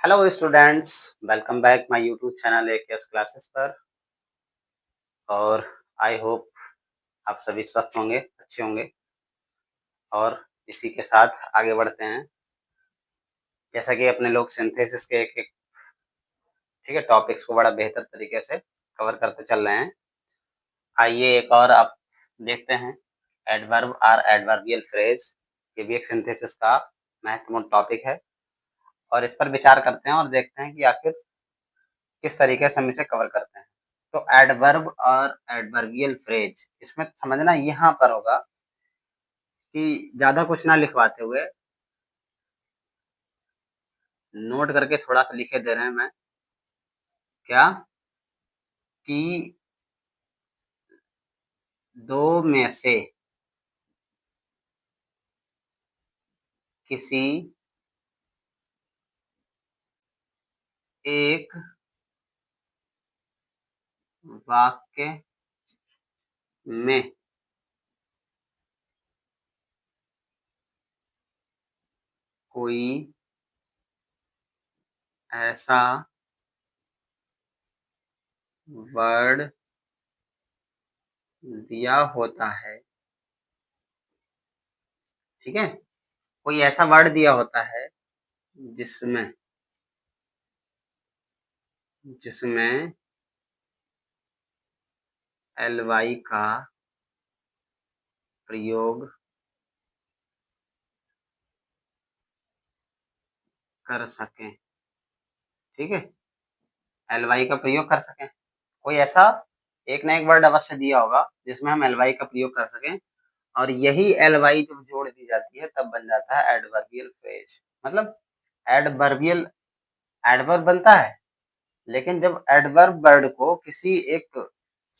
Hello students, welcome back my YouTube channel AKS classes पर। और I hope आप सभी स्वस्थ होंगे, अच्छे होंगे। और इसी के साथ आगे बढ़ते हैं। जैसा कि अपने लोग सिंथेसिस के एक एक ठीक है टॉपिक्स को बड़ा बेहतर तरीके से कवर करते चल रहे हैं। आइए एक और आप देखते हैं। एडवर्ब और एडवर्बियल फ्रेज, ये भी एक सिंथेसिस का महत्वपूर्ण टॉपिक है और इस पर विचार करते हैं और देखते हैं कि आखिर किस तरीके से हम इसे कवर करते हैं। तो एडवर्ब और एडवर्बियल फ्रेज, इसमें समझना यहाँ पर होगा कि ज्यादा कुछ ना लिखवाते हुए नोट करके थोड़ा सा लिखे दे रहे हैं मैं क्या कि दो में से किसी एक वाक्य में कोई ऐसा वर्ड दिया होता है, ठीक है, कोई ऐसा वर्ड दिया होता है जिसमें जिसमें एलवाई का प्रयोग कर सकें, ठीक है, एलवाई का प्रयोग कर सकें। कोई ऐसा एक ना एक वर्ड अवश्य दिया होगा जिसमें हम एलवाई का प्रयोग कर सकें, और यही एलवाई जब जोड़ दी जाती है तब बन जाता है एडवर्बियल फ्रेज। मतलब एडवर्बियल एडवर्ब बनता है, लेकिन जब एडवर्ब वर्ड को किसी एक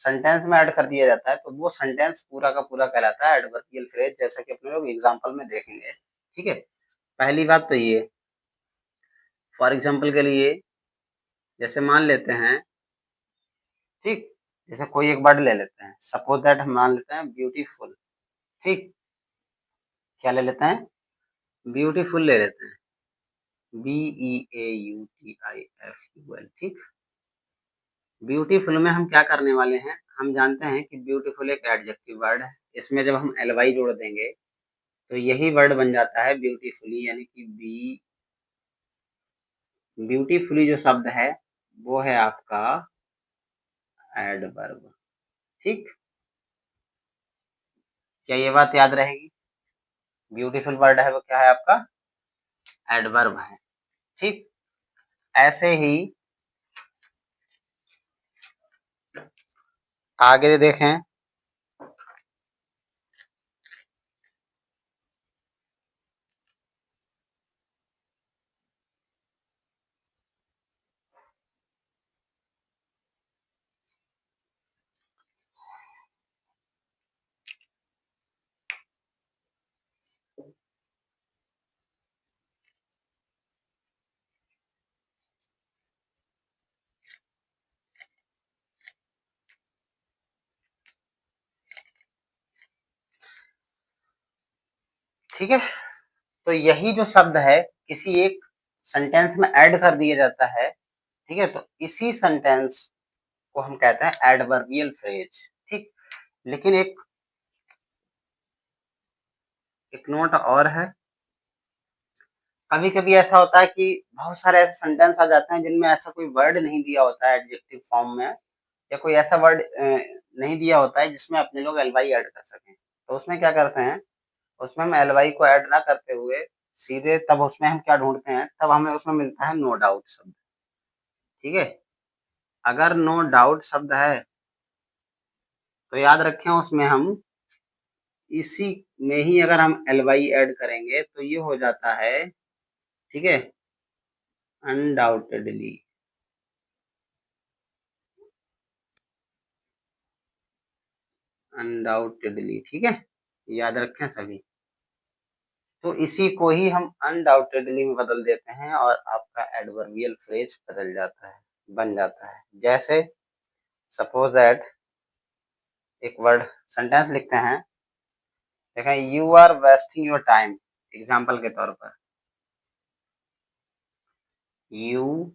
सेंटेंस में ऐड कर दिया जाता है तो वो सेंटेंस पूरा का पूरा कहलाता है एडवर्बियल फ्रेज, जैसा कि अपने लोग एग्जांपल में देखेंगे। ठीक है, पहली बात तो ये, फॉर एग्जांपल के लिए जैसे मान लेते हैं, ठीक, जैसे कोई एक वर्ड ले लेते हैं, सपोज दैट हम मान लेते हैं ब्यूटीफुल। ठीक, क्या ले लेते हैं? ब्यूटीफुल ले लेते हैं, BEAUTIFUL। ठीक, ब्यूटीफुल में हम क्या करने वाले हैं, हम जानते हैं कि ब्यूटीफुल एक एडजेक्टिव वर्ड है, इसमें जब हम एलवाई जोड़ देंगे तो यही वर्ड बन जाता है ब्यूटीफुली, यानी कि ब्यूटीफुली जो शब्द है वो है आपका एडवर्ब। ठीक, क्या ये बात याद रहेगी? ब्यूटीफुल वर्ड है वो क्या है आपका? एडवर्ब है। ठीक, ऐसे ही आगे देखें। ठीक है, तो यही जो शब्द है किसी एक सेंटेंस में ऐड कर दिया जाता है, ठीक है, तो इसी सेंटेंस को हम कहते हैं एडवर्बियल फ्रेज। ठीक, लेकिन एक एक नोट और है, कभी कभी ऐसा होता है कि बहुत सारे ऐसे सेंटेंस आ जाते हैं जिनमें ऐसा कोई वर्ड नहीं दिया होता है एडजेक्टिव फॉर्म में, या कोई ऐसा वर्ड नहीं दिया होता है जिसमें अपने लोग एलवाई ऐड कर सकें। तो उसमें क्या करते हैं, उसमें हम एलवाई को ऐड ना करते हुए सीधे तब उसमें हम क्या ढूंढते हैं, तब हमें उसमें मिलता है नो डाउट शब्द। ठीक है, अगर नो डाउट शब्द है तो याद रखें उसमें हम इसी में ही अगर हम एलवाई ऐड करेंगे तो ये हो जाता है, ठीक है, अनडाउटेडली। अनडाउटेडली, ठीक है, याद रखें सभी। तो इसी को ही हम अनडाउटेडली में बदल देते हैं और आपका एडवर्बियल फ्रेज बदल जाता है, बन जाता है। जैसे सपोज दैट एक वर्ड सेंटेंस लिखते हैं, देखें, you are wasting your time, example के तौर पर। You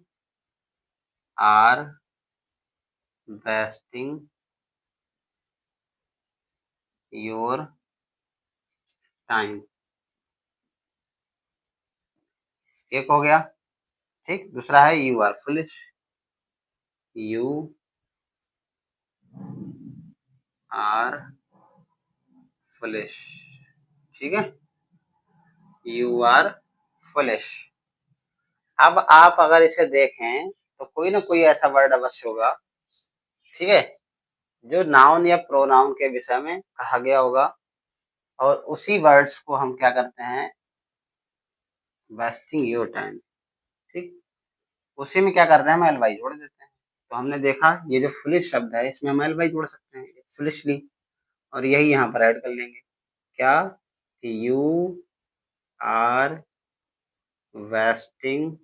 are wasting your time. एक हो गया, ठीक। दूसरा है you are foolish. You are foolish, ठीक है। You are foolish. अब आप अगर इसे देखें तो कोई ना कोई ऐसा वर्ड अवश्य होगा, ठीक है, जो नाउन या प्रोनाउन के विषय में कहा गया होगा, और उसी वर्ड्स को हम क्या करते हैं, वेस्टिंग योर टाइम, ठीक, उसी में क्या करते हैं, हम एल वाई जोड़ देते हैं। तो हमने देखा ये जो फुलिश शब्द है इसमें हम एल वाई जोड़ सकते हैं, फुलिशली, और यही यहाँ पर ऐड कर लेंगे। क्या, you are wasting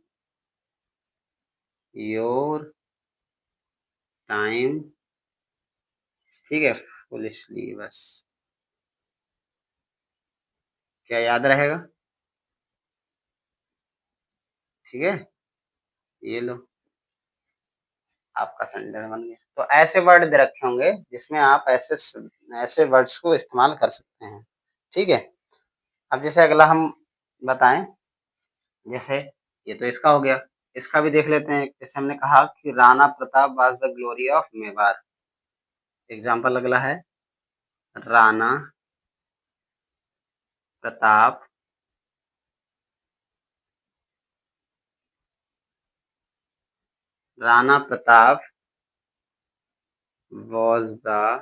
your time, ठीक है, फुलिशली। बस, क्या याद रहेगा, ठीक है। ये लो, आपका सेंटेंस बन गया। तो ऐसे वर्ड दे रखे होंगे जिसमें आप ऐसे ऐसे वर्ड्स को इस्तेमाल कर सकते हैं, ठीक है। अब जैसे अगला हम बताएं, जैसे ये तो इसका हो गया, इसका भी देख लेते हैं। जैसे हमने कहा कि Rana Pratap was the glory of Mewar. Example अगला है, Rana Pratap Rana Pratap was the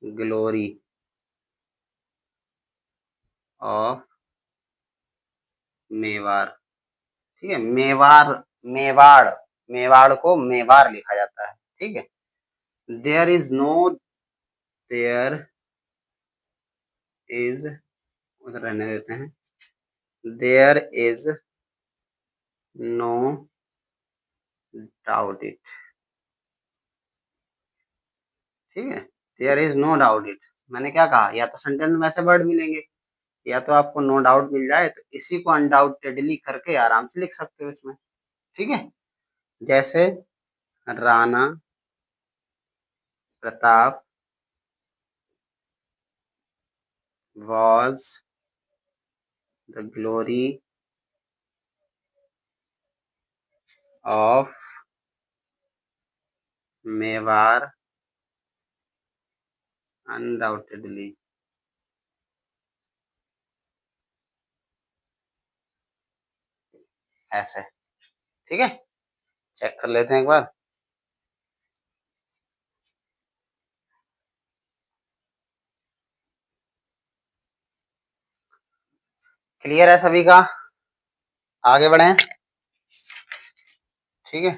glory of Mewar, ठीक है। मेवाड़, मेवाड़, मेवाड़ को मेवाड़ लिखा जाता है, ठीक है। There is no, there is, उधर रहने देते हैं, there is no doubt it, ठीक है। There is no doubt it, मैंने क्या कहा, या तो सेंटेंस में ऐसे वर्ड मिलेंगे, या तो आपको नो डाउट मिल जाए तो इसी को अनडाउटेडली करके आराम से लिख सकते हो इसमें, ठीक है। जैसे Rana Pratap was the glory of Mewar undoubtedly, ऐसे, ठीक है। चेक कर लेते हैं एक बार। क्लियर है सभी का, आगे बढ़े, ठीक है।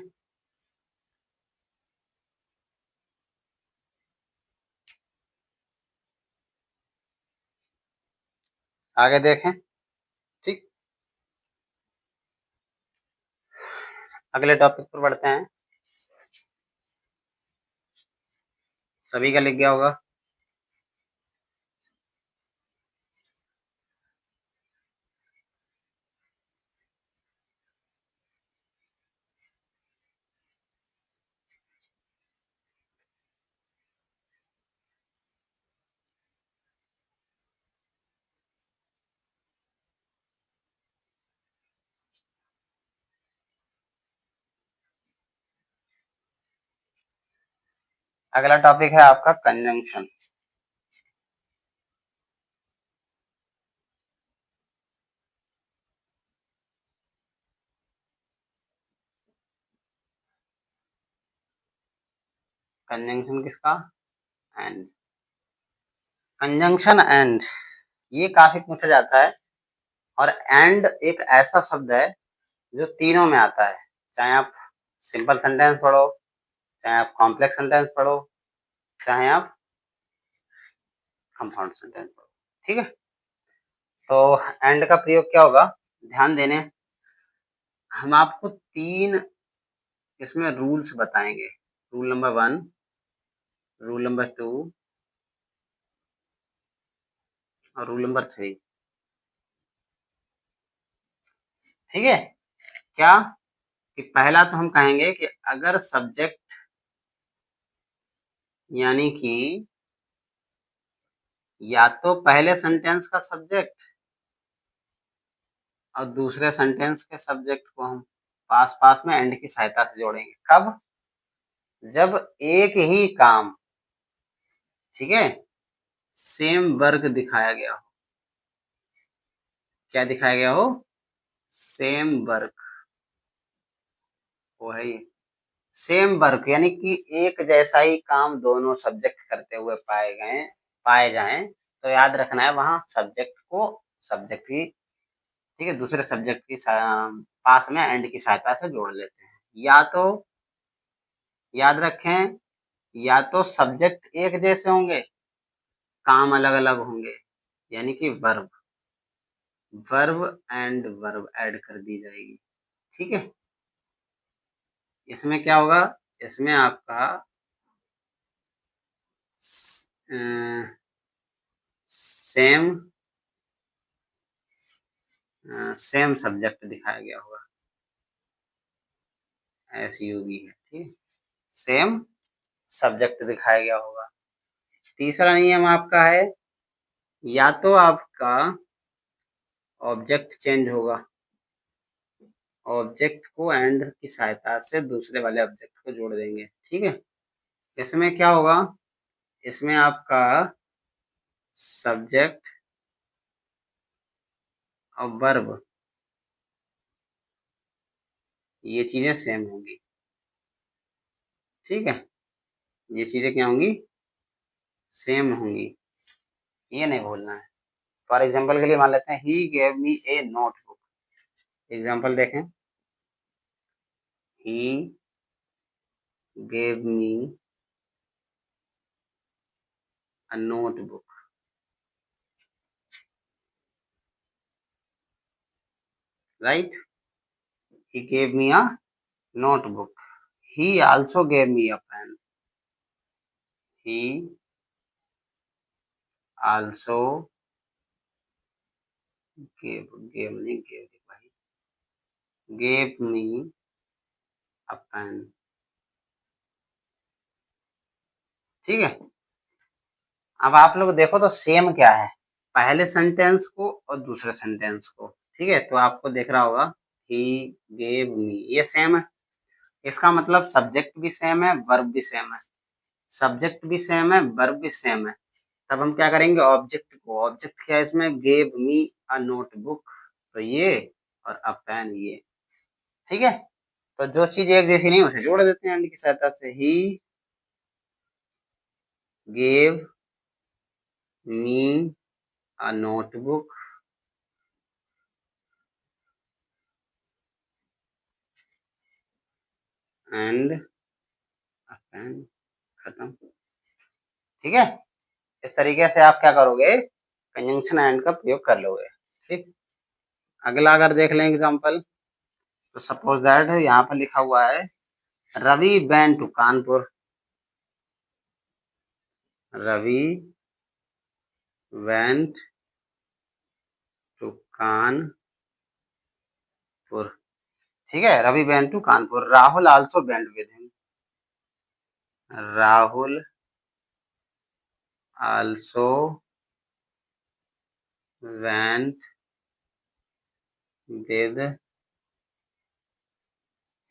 आगे देखें, ठीक। अगले टॉपिक पर बढ़ते हैं। सभी का लिख गया होगा। अगला टॉपिक है आपका कंजंक्शन। कंजंक्शन किसका, एंड। कंजंक्शन एंड ये काफी पूछा जाता है, और एंड एक ऐसा शब्द है जो तीनों में आता है, चाहे आप सिंपल सेंटेंस पढ़ो, चाहे आप कॉम्प्लेक्स सेंटेंस पढ़ो, चाहे आप कंपाउंड सेंटेंस पढ़ो, ठीक है। तो एंड का प्रयोग क्या होगा, ध्यान देने, हम आपको तीन इसमें रूल्स बताएंगे। रूल नंबर 1, रूल नंबर 2 और रूल नंबर 3, ठीक है। क्या कि पहला तो हम कहेंगे कि अगर सब्जेक्ट यानी कि या तो पहले सेंटेंस का सब्जेक्ट और दूसरे सेंटेंस के सब्जेक्ट को हम पास पास में एंड की सहायता से जोड़ेंगे। कब? जब एक ही काम, ठीक है, सेम वर्क दिखाया गया हो। क्या दिखाया गया हो? Same work. वो है ये सेम वर्क, यानी कि एक जैसा ही काम दोनों सब्जेक्ट करते हुए पाए जाएं, तो याद रखना है वहां सब्जेक्ट को सब्जेक्ट की, ठीक है, दूसरे सब्जेक्ट की पास में एंड की सहायता से जोड़ लेते हैं। या तो याद रखें, या तो सब्जेक्ट एक जैसे होंगे, काम अलग अलग होंगे, यानी कि verb verb and verb add कर दी जाएगी। ठीक है, इसमें क्या होगा? इसमें आपका सेम सेम सब्जेक्ट दिखाया गया होगा। SUB है, ठीक, सेम सब्जेक्ट दिखाया गया होगा। तीसरा नियम आपका है, या तो आपका ऑब्जेक्ट चेंज होगा, ऑब्जेक्ट को एंड की सहायता से दूसरे वाले ऑब्जेक्ट को जोड़ देंगे। ठीक है, इसमें क्या होगा? इसमें आपका सब्जेक्ट और वर्ब ये चीजें सेम होंगी। ठीक है, ये चीजें क्या होंगी? सेम होंगी, ये नहीं भूलना है। फॉर एग्जाम्पल के लिए मान लेते हैं he gave me a notebook. Example देखें, he gave me a notebook. Right, he gave me a notebook. He also gave me a pen. He also gave me a pen. ठीक है, अब आप लोग देखो तो सेम क्या है, पहले सेंटेंस को और दूसरे सेंटेंस को। ठीक है, तो आपको देख रहा होगा he gave me, ये सेम है। इसका मतलब सब्जेक्ट भी सेम है, वर्ब भी सेम है। सब्जेक्ट भी सेम है, वर्ब भी सेम है। तब हम क्या करेंगे? ऑब्जेक्ट को, ऑब्जेक्ट क्या है इसमें? गेव मी अ नोटबुक, तो ये और अ पेन ये। ठीक है, तो जो चीज एक जैसी नहीं उसे जोड़ देते हैं एंड की सहायता से। He gave me a notebook and a pen, खत्म। ठीक है, इस तरीके से आप क्या करोगे? कंजंक्शन एंड का प्रयोग कर लोगे। ठीक, अगला अगर देख लें एग्जांपल, तो सपोज दैट यहाँ पर लिखा हुआ है Ravi went to Kanpur. Ravi went to Kanpur. ठीक है, Ravi went to Kanpur. Rahul also went with him. Rahul also went with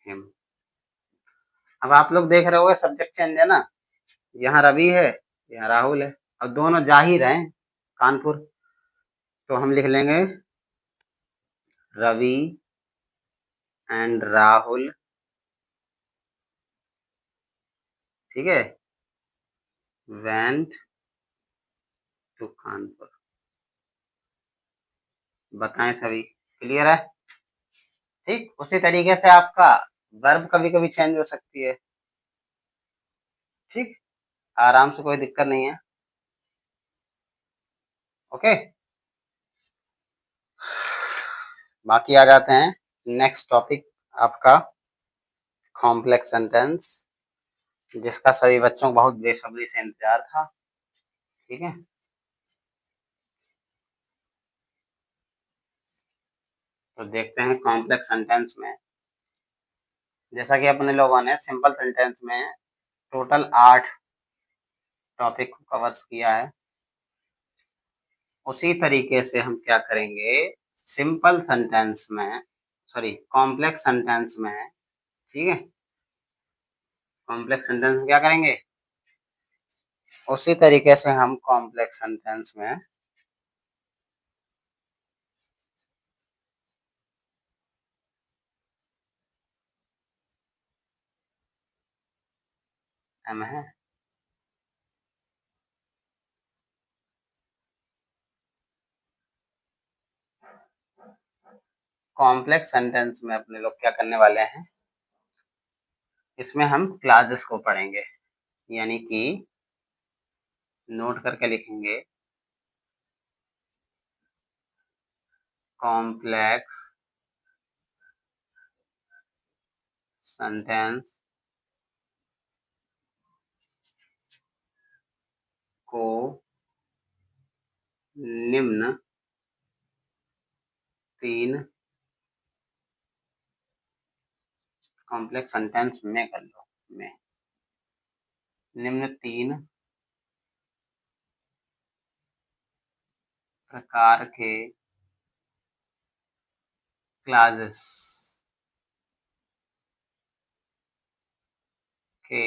him. अब आप लोग देख रहे होगे सब्जेक्ट चेंज है ना, यहाँ रवि है, यहाँ राहुल है, और दोनों जा ही रहे हैं कानपुर, तो हम लिख लेंगे रवि एंड राहुल। ठीक है, वेंट टू कानपुर। बताएं सभी, क्लियर है? ठीक, उसी तरीके से आपका वर्ब कभी कभी चेंज हो सकती है। ठीक, आराम से, कोई दिक्कत नहीं है। ओके, बाकी आ जाते हैं नेक्स्ट टॉपिक आपका कॉम्प्लेक्स सेंटेंस, जिसका सभी बच्चों को बहुत बेसब्री से इंतजार था। ठीक है, तो देखते हैं कॉम्प्लेक्स सेंटेंस में जैसा कि अपने लोगों ने सिंपल सेंटेंस में टोटल 8 टॉपिक को कवर्स किया है, उसी तरीके से हम क्या करेंगे सिंपल सेंटेंस में, सॉरी कॉम्प्लेक्स सेंटेंस में, ठीक है, कॉम्प्लेक्स सेंटेंस में क्या करेंगे, उसी तरीके से हम कॉम्प्लेक्स सेंटेंस में हम है कॉम्प्लेक्स सेंटेंस में अपने लोग क्या करने वाले हैं, इसमें हम क्लासेस को पढ़ेंगे, यानी कि नोट करके लिखेंगे कॉम्प्लेक्स सेंटेंस को निम्न 3 कॉम्प्लेक्स सेंटेंस में कर लो, में निम्न 3 प्रकार के क्लासेस के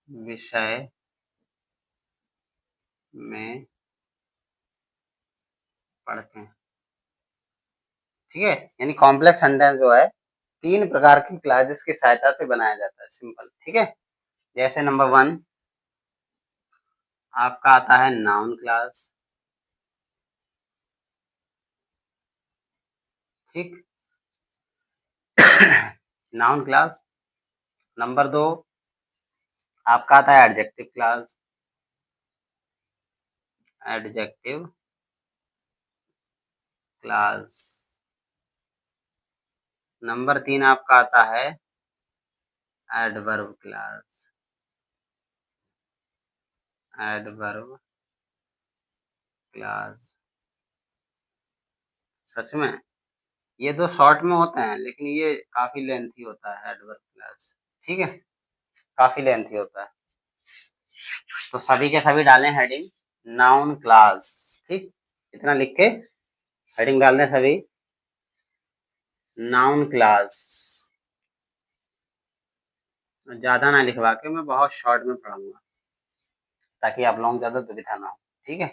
विषय में पढ़ते हैं, ठीक है। यानी कॉम्प्लेक्स सेंटेंस जो है 3 प्रकार की क्लासेस की सहायता से बनाया जाता है, सिंपल, ठीक है। जैसे नंबर 1 आपका आता है नाउन क्लास, ठीक नाउन क्लास। नंबर 2 आपका आता है adjective class, adjective class. Number 3 आपका आता है एडवर्ब क्लास, एडवर्ब क्लास। सच में ये 2 शॉर्ट में होते हैं, लेकिन ये काफी लेंथी होता है एडवर्ब क्लास, ठीक है, काफी लेंथी होता है। तो सभी के सभी डालें हेडिंग नाउन क्लास, ठीक, इतना लिख के हेडिंग डाल दें सभी नाउन क्लास। ज्यादा ना लिखवा के मैं बहुत शॉर्ट में पढ़ाऊंगा ताकि आप लोगों को ज्यादा दुविधा ना हो, ठीक है।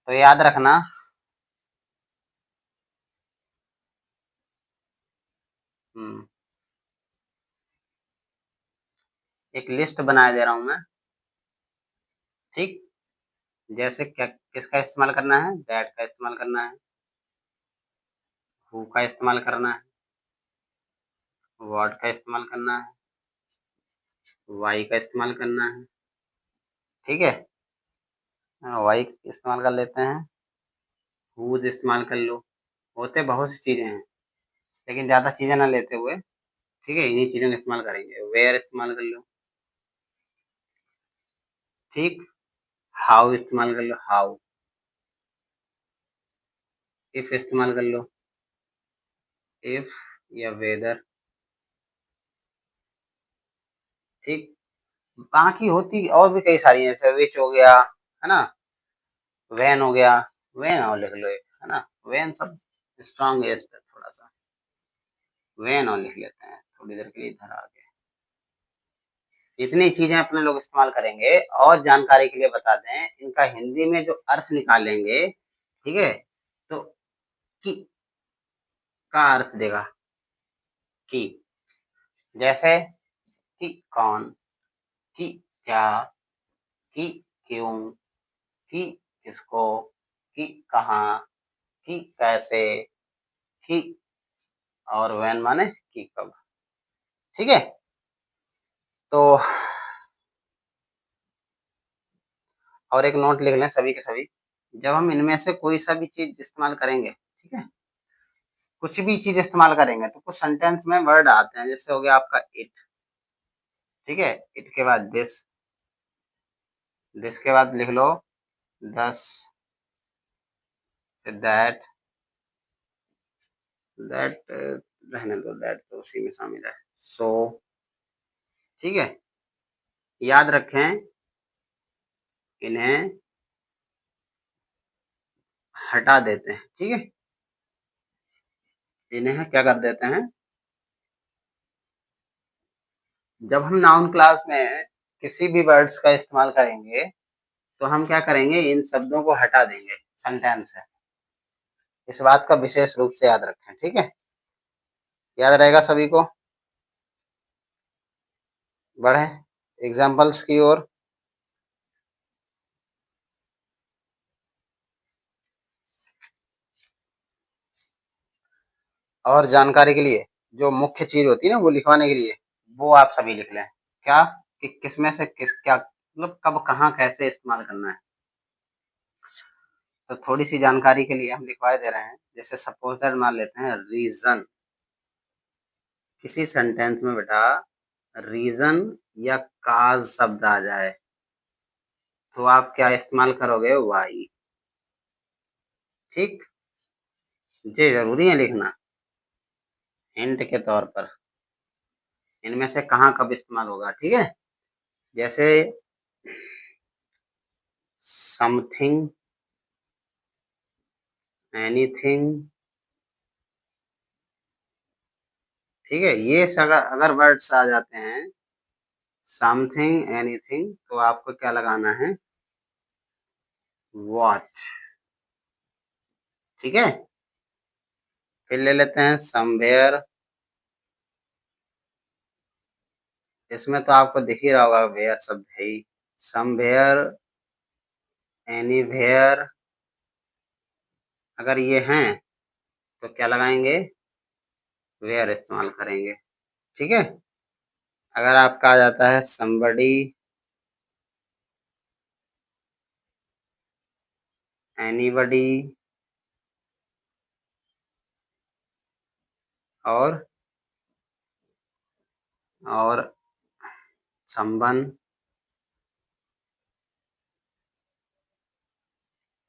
तो याद रखना एक लिस्ट बना दे रहा हूं मैं, ठीक। जैसे क्या किसका इस्तेमाल करना है, दैट का इस्तेमाल करना है, हु का इस्तेमाल करना है, व्हाट का इस्तेमाल करना है, वाई का इस्तेमाल करना है, ठीक है। वाई इस्तेमाल कर लेते हैं, हुज इस्तेमाल कर लो, होते बहुत सी चीजें हैं लेकिन ज्यादा चीजें ना लेते हुए, ठीक है, इन्हीं चीजों का इस्तेमाल करेंगे। वेयर इस्तेमाल कर लो, ठीक। हाउ इस्तेमाल कर लो, हाउ। इफ इस्तेमाल कर लो, इफ या वेदर, ठीक। बाकी होती और भी कई सारी हैं, जैसे विच हो गया, है ना, वैन हो गया, वैन और लिख लो एक, है ना, वैन सब स्ट्रांग है इस पर थोड़ा सा, वैन और लिख लेते हैं थोड़ी देर के लिए इधर आके। इतनी चीजें अपने लोग इस्तेमाल करेंगे। और जानकारी के लिए बता दें, इनका हिंदी में जो अर्थ निकालेंगे, ठीक है, तो कि का अर्थ देगा कि, जैसे कि कौन, कि क्या, कि क्यों, कि किसको, कि कहाँ, कि कैसे, कि और वैन माने कि कब, ठीक है। तो और एक नोट लिख लें सभी के सभी, जब हम इनमें से कोई सा भी चीज इस्तेमाल करेंगे, ठीक है, कुछ भी चीज इस्तेमाल करेंगे तो कुछ सेंटेंस में वर्ड आते हैं, जैसे हो गया आपका इट, ठीक है, इट के बाद दिस के बाद लिख लो दस, दैट, दैट रहने दो, दैट तो उसी में शामिल है। सो ठीक है, याद रखें, इन्हें हटा देते हैं। ठीक है, इन्हें क्या कर देते हैं, जब हम नाउन क्लास में किसी भी वर्ड्स का इस्तेमाल करेंगे तो हम क्या करेंगे, इन शब्दों को हटा देंगे सेंटेंस से। इस बात का विशेष रूप से याद रखें। ठीक है, याद रहेगा सभी को। बढ़े एग्जाम्पल्स की ओर। और जानकारी के लिए जो मुख्य चीज होती है ना, वो लिखवाने के लिए वो आप सभी लिख लें। क्या कि किसमें से किस, क्या मतलब कब कहाँ कैसे इस्तेमाल करना है। तो थोड़ी सी जानकारी के लिए हम लिखवा दे रहे हैं। जैसे सपोज दैट मान लेते हैं रीजन, किसी सेंटेंस में बेटा रीजन या काज शब्द आ जाए तो आप क्या इस्तेमाल करोगे, वाई। ठीक, ये जरूरी है लिखना हिंट के तौर पर, इनमें से कहाँ कब इस्तेमाल होगा। ठीक है, जैसे समथिंग, एनीथिंग। ठीक है, ये अगर वर्ड्स आ जाते हैं समथिंग एनीथिंग तो आपको क्या लगाना है, वॉच। ठीक है, फिर ले लेते हैं समवेयर। इसमें तो आपको दिख ही रहा होगा वेयर शब्द है ही। समवेयर, एनीवेयर, अगर ये हैं तो क्या लगाएंगे, वेयर इस्तेमाल करेंगे। ठीक है, अगर आपका आ जाता है somebody, anybody और someone,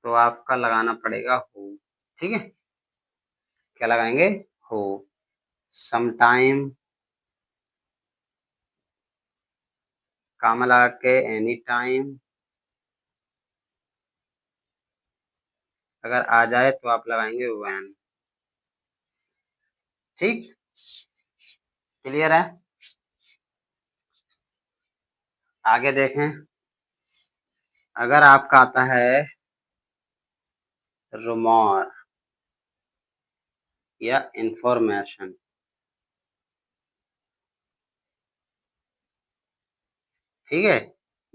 तो आपका लगाना पड़ेगा who। ठीक है, क्या लगाएंगे, who। sometime, काम लगा के एनी टाइम, अगर आ जाए तो आप लगाएंगे when। ठीक, क्लियर है। आगे देखें, अगर आपका आता है rumor या इंफॉर्मेशन। ठीक है,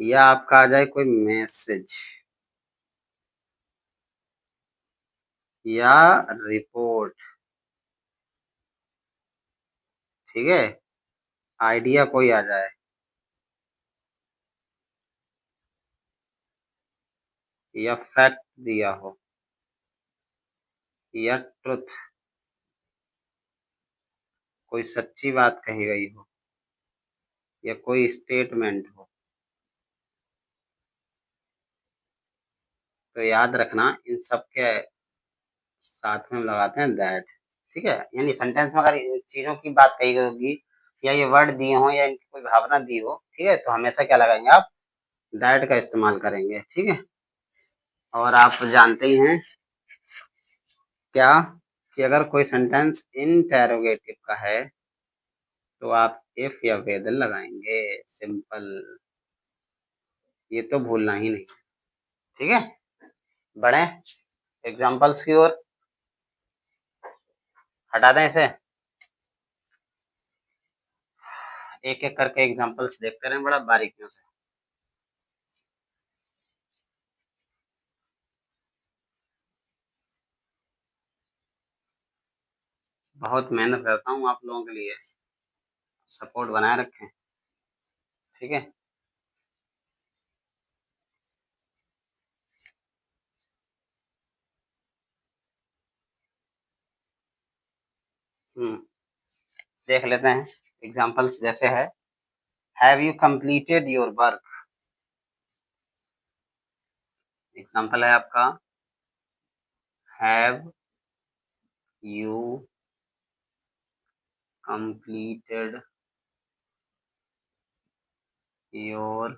या आपका आ जाए कोई मैसेज या रिपोर्ट। ठीक है, आइडिया कोई आ जाए या फैक्ट दिया हो या ट्रुथ, कोई सच्ची बात कही गई हो या कोई स्टेटमेंट हो, तो याद रखना इन सब के साथ में लगाते हैं दैट। ठीक है, यानी सेंटेंस में अगर इन चीजों की बात कही गई होगी या ये वर्ड दिए हो या इनकी कोई भावना दी हो, ठीक है, तो हमेशा क्या लगाएंगे आप, दैट का इस्तेमाल करेंगे। ठीक है, और आप जानते ही हैं क्या कि अगर कोई सेंटेंस इंटेरोगेटिव का है तो आप इफ या वेदर लगाएंगे, सिंपल, ये तो भूलना ही नहीं। ठीक है, बढ़े एग्जांपल्स की ओर। हटा दें इसे, एक एक करके एग्जांपल्स देखते रहें बड़ा बारीकियों से। बहुत मेहनत करता हूँ आप लोगों के लिए, सपोर्ट बनाए रखें। ठीक है, देख लेते हैं एग्जांपल्स। जैसे है have you completed your work, example है आपका have you completed your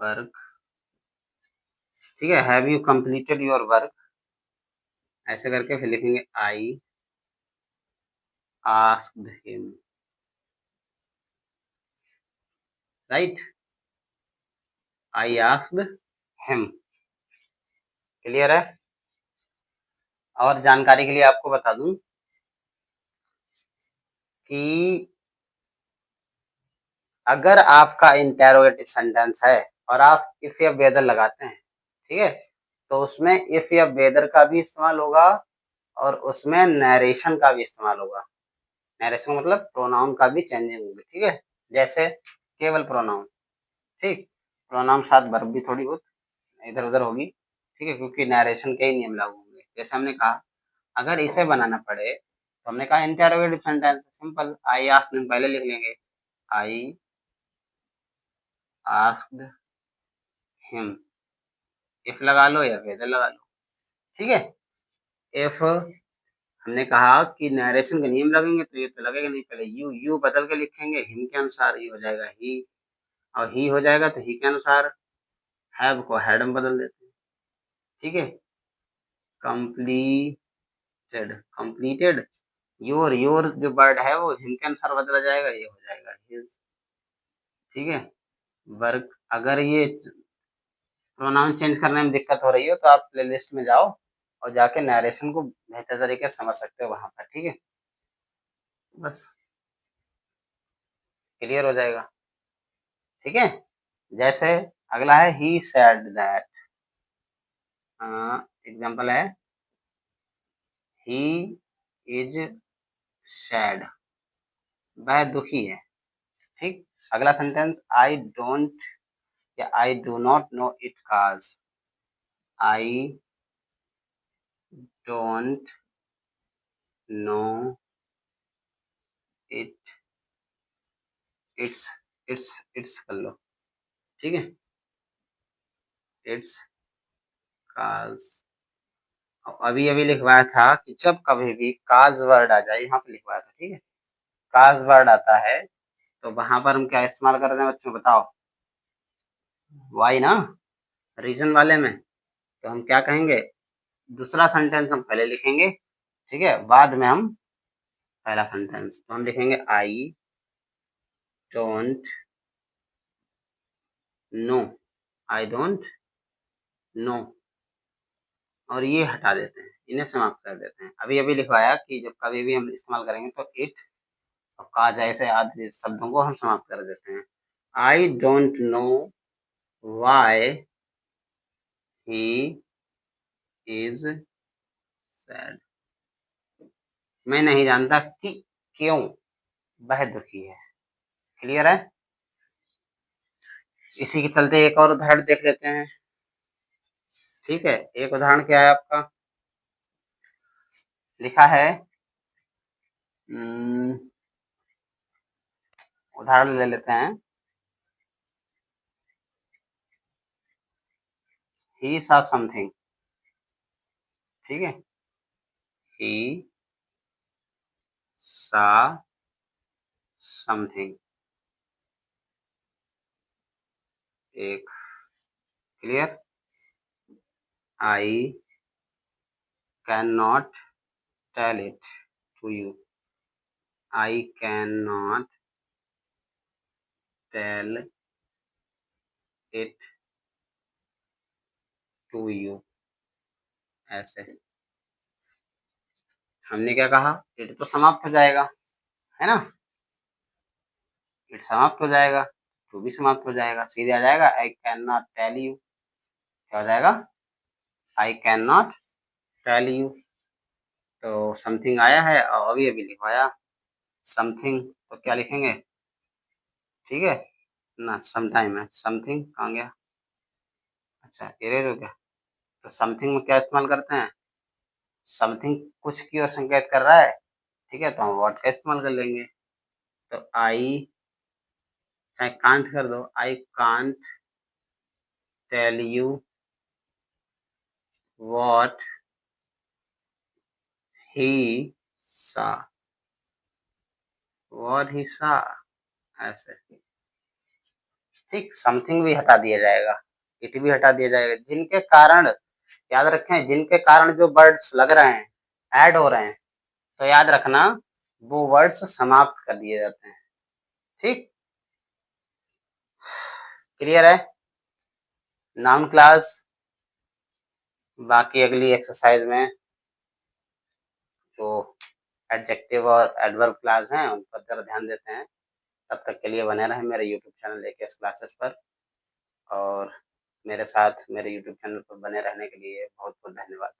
work, ठीक है, have you completed your work, ऐसे करके फिर लिखेंगे I asked him, right, I asked him. Clear है? और जानकारी के लिए आपको बता दूं कि अगर आपका इंटेरोगेटिव सेंटेंस है और आप इफ या वेदर लगाते हैं, ठीक है, तो उसमें इफ या वेदर का भी इस्तेमाल होगा और उसमें नरेशन का भी इस्तेमाल होगा। नरेशन मतलब प्रोनाउन का भी चेंजिंग होगी, ठीक है, जैसे केवल प्रोनाउन, ठीक, प्रोनाउन साथ वर्ब भी थोड़ी बहुत इधर उधर होगी, ठीक है, क्योंकि नरेशन के ही नियम लागू होंगे। जैसे हमने कहा अगर इसे बनाना पड़े तो हमने कहा interrogative sentence, simple, I asked पहले लिख लेंगे, आई आस्क्ड हिम, इफ लगा लो या वेदर लगा लो, ठीक है। इफ हमने कहा कि नरेशन के नियम लगेंगे तो ये तो लगेगा नहीं, पहले यू बदल के लिखेंगे, हिम के अनुसार ये हो जाएगा ही, और ही हो जाएगा तो ही के अनुसार हैव को हैड में बदल देते हैं, ठीक है। कंप्लीटेड, कंप्लीटेड, योर जो वर्ड है वो हिम के अनुसार बदला जाएगा, ये हो जाएगा हिज, ठीक है। वर्क, अगर ये प्रोनाउन चेंज करने में दिक्कत हो रही हो तो आप प्लेलिस्ट में जाओ और जाके नरेशन को बेहतर तरीके से समझ सकते हो वहां पर, ठीक है, बस क्लियर हो जाएगा, ठीक है। जैसे अगला है ही सैड दैट, एग्जाम्पल है ही इज सैड, वह दुखी है, ठीक। अगला सेंटेंस आई डोंट या I do not know it cause, I don't know it, it's, it's कर लो, ठीक है, इट्स काज। अभी अभी लिखवाया था कि जब कभी भी काज वर्ड आ जाए, यहाँ पे लिखवाया था, ठीक है, काज वर्ड आता है तो वहां पर हम क्या इस्तेमाल कर रहे हैं बच्चों, बताओ, वाई ना, रीजन वाले में, तो हम क्या कहेंगे, दूसरा सेंटेंस हम पहले लिखेंगे, ठीक है, बाद में हम पहला सेंटेंस, तो हम लिखेंगे I don't know, I don't know, और ये हटा देते हैं, इन्हें समाप्त कर देते हैं। अभी अभी लिखवाया कि जब कभी भी हम इस्तेमाल करेंगे तो इट और काज ऐसे आदि शब्दों को हम समाप्त कर देते हैं। I don't know why he is sad, मैं नहीं जानता कि क्यों वह दुखी है, क्लियर है। इसी के चलते एक और उदाहरण देख लेते हैं, ठीक है। एक उदाहरण क्या है आपका, लिखा है, उदाहरण ले लेते हैं, ही saw समथिंग, ठीक है, ही saw समथिंग, एक, clear, I can not tell it to you, I can not tell it to you, ऐसे हमने क्या कहा, इट तो समाप्त हो जाएगा, है ना, इट समाप्त हो जाएगा, टू भी समाप्त हो जाएगा, सीधे आ जाएगा I can not tell you, क्या हो जाएगा, I can not tell you, तो समथिंग आया है और अभी अभी लिखवाया समथिंग, तो क्या लिखेंगे, ठीक है ना, सम टाइम है, समथिंग कहाँ गया, अच्छा इरेज हो गया, तो समथिंग में क्या इस्तेमाल करते हैं, समथिंग कुछ की ओर संकेत कर रहा है, ठीक है, तो हम व्हाट का इस्तेमाल कर लेंगे, तो आई, चाहे कांट कर दो, I can't tell you what he saw, वधिसा, ऐसे। ठीक, समथिंग भी हटा दिया जाएगा, इट भी हटा दिया जाएगा, जिनके कारण, याद रखें, जिनके कारण जो वर्ड्स लग रहे हैं, ऐड हो रहे हैं, तो याद रखना वो वर्ड्स समाप्त कर दिए जाते हैं। ठीक, क्लियर है? नाउन क्लास, बाकी अगली एक्सरसाइज में जो एडजेक्टिव और एडवर्ब क्लास हैं उन पर जरा ध्यान देते हैं। तब तक के लिए बने रहें मेरे यूट्यूब चैनल एकेएस क्लासेस पर, और मेरे साथ मेरे यूट्यूब चैनल पर बने रहने के लिए बहुत बहुत धन्यवाद।